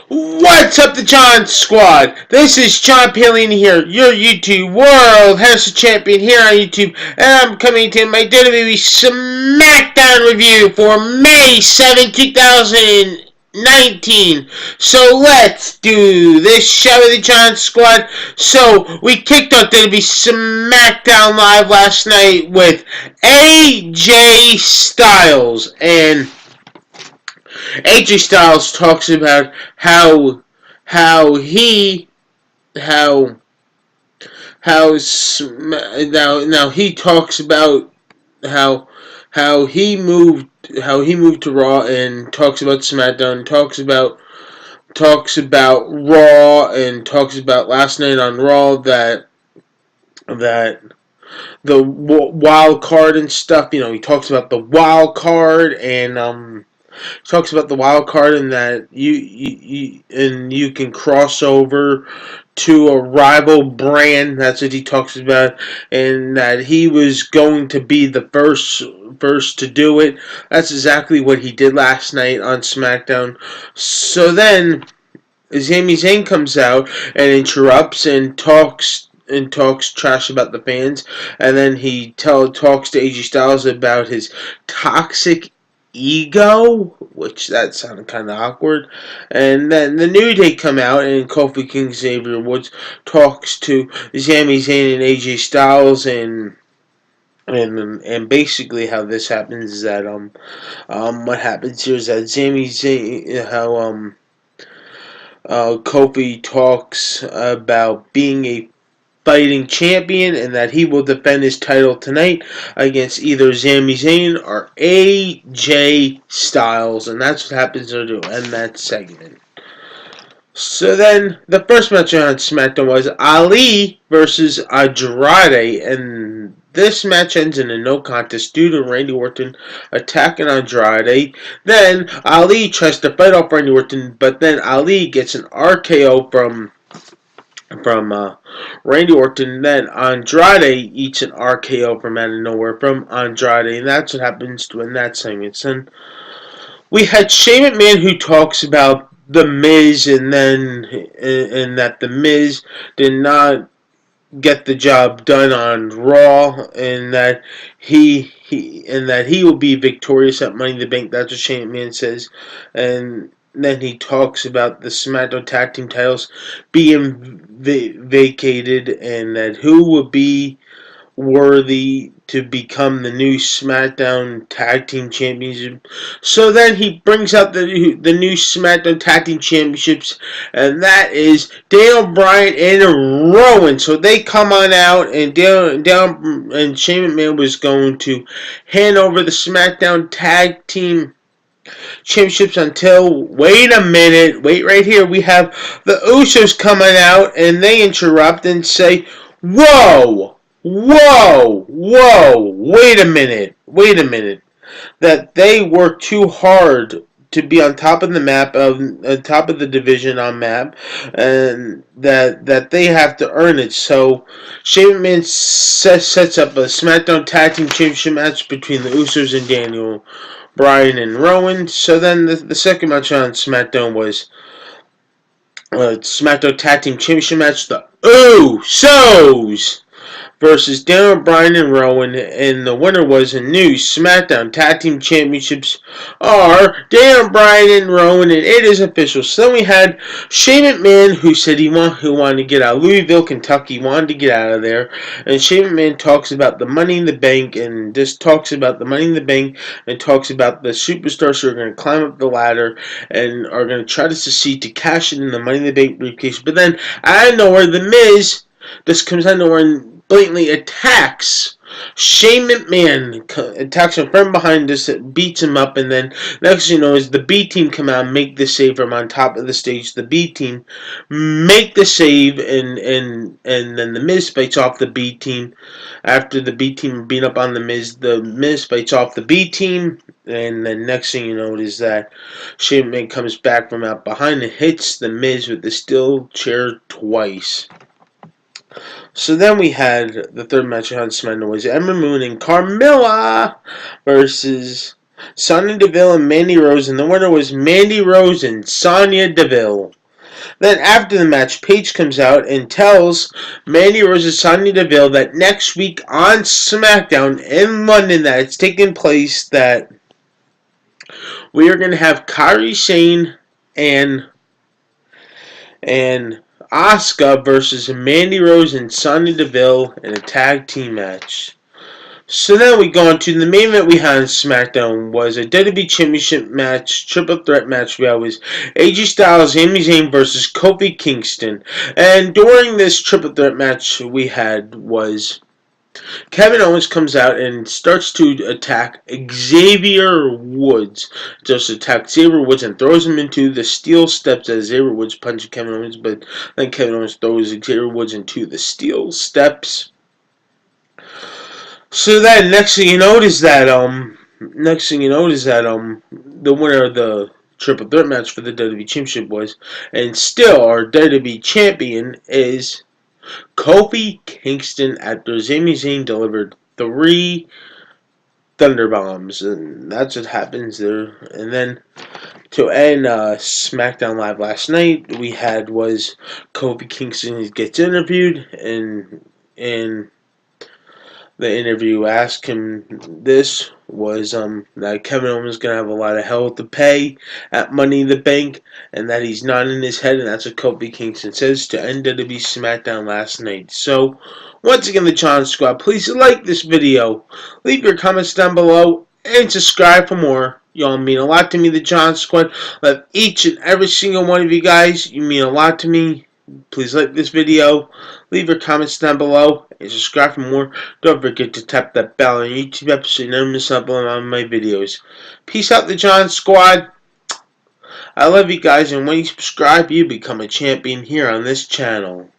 What's up, the John Squad? This is John Pillion here, your YouTube World Heavyweight Champion here on YouTube, and I'm coming to my WWE Smackdown review for May 7, 2019. So let's do this, shall we, the John Squad? So we kicked off WWE Smackdown Live last night with AJ Styles, and AJ Styles talks about how he how now he talks about how he moved to Raw, and talks about SmackDown, talks about Raw, and talks about last night on Raw, that the wild card and stuff. He talks about the wild card, and talks about the wild card, and that you can cross over to a rival brand. That's what he talks about, and that he was going to be the first to do it. That's exactly what he did last night on SmackDown. So then Sami Zayn comes out and interrupts and talks trash about the fans, and then he talks to AJ Styles about his toxic ego, which that sounded kind of awkward. And then the New Day come out, and Kofi King, Xavier Woods talks to Sami Zayn and AJ Styles, and basically how this happens is that what happens here is that Sami Zayn, Kofi talks about being a fighting champion, and that he will defend his title tonight against either Sami Zayn or AJ Styles, and that's what happens to end that segment. So then, the first match on SmackDown was Ali versus Andrade, and this match ends in a no contest due to Randy Orton attacking Andrade. Then Ali tries to fight off Randy Orton, but then Ali gets an RKO from Randy Orton. Then Andrade eats an RKO from out of nowhere from Andrade, and that's what happens to win that segment. And we had Shane McMahon, who talks about The Miz, and that The Miz did not get the job done on Raw, and that he will be victorious at Money in the Bank. That's what Shane McMahon says, and then he talks about the SmackDown Tag Team titles being vacated, and that who will be worthy to become the new SmackDown Tag Team Championship. So then he brings out the new SmackDown Tag Team Championships, and that is Daniel Bryan and Rowan. So they come on out, and and Shane McMahon was going to hand over the SmackDown Tag Team Championships until, wait a minute, wait right here, we have the Usos coming out, and they interrupt and say, whoa, wait a minute, that they work too hard to be on top of the map, on top of the division on map, and that they have to earn it. So Shane McMahon sets up a SmackDown Tag Team Championship match between the Usos and Daniel Bryan and Rowan. So then the second match on SmackDown was SmackDown Tag Team Championship match, the Usos versus Daniel Bryan and Rowan, and the winner was a new SmackDown Tag Team Championships are Daniel Bryan and Rowan, and it is official. So then we had Shane McMahon, who said he wanted to get out of Louisville, Kentucky, wanted to get out of there, and Shane McMahon talks about the Money in the Bank, and just talks about the Money in the Bank, and talks about the superstars who are going to climb up the ladder and are going to try to succeed to cash in the Money in the Bank briefcase. But then, out of nowhere, The Miz just comes out of nowhere and blatantly attacks Shane McMahon, attacks him from behind, us, beats him up, and then next you know is the B team come out and make the save from on top of the stage. The B team make the save, and then the Miz fights off the B team. After the B team beat up on the Miz fights off the B team, and then next thing you know is that Shane McMahon comes back from out behind and hits the Miz with the steel chair twice. So then we had the third match on SmackDown was Ember Moon and Carmella versus Sonya Deville and Mandy Rose, and the winner was Mandy Rose and Sonya Deville. Then after the match, Paige comes out and tells Mandy Rose and Sonya Deville that next week on SmackDown in London that it's taking place, that we are going to have Kairi Sane and Asuka versus Mandy Rose and Sonya Deville in a tag team match. So then we go on to the main event we had on SmackDown was a WWE Championship match, triple threat match. We had was AJ Styles, Sami Zayn versus Kofi Kingston. And during this triple threat match we had was Kevin Owens comes out and starts to attack Xavier Woods. Just attacks Xavier Woods and throws him into the steel steps as Xavier Woods punches Kevin Owens, but then Kevin Owens throws Xavier Woods into the steel steps. So then next thing you notice is that the winner of the triple threat match for the WWE Championship was, and still our WWE Champion is Kofi Kingston after Sami Zayn delivered 3 Thunder Bombs, and that's what happens there. And then to end SmackDown Live last night, we had was Kofi Kingston gets interviewed, and the interview asked him this was that Kevin Owens is gonna have a lot of hell to pay at Money in the Bank, and that he's not in his head, and that's what Kofi Kingston says to end WWE Smackdown last night. So once again, the John Squad, please like this video, leave your comments down below, and subscribe for more. Y'all mean a lot to me, the John Squad. Love each and every single one of you guys. You mean a lot to me. Please like this video, leave your comments down below, and subscribe for more. Don't forget to tap that bell on YouTube episode so you never miss out on my videos. Peace out, the John Squad. I love you guys, and when you subscribe, you become a champion here on this channel.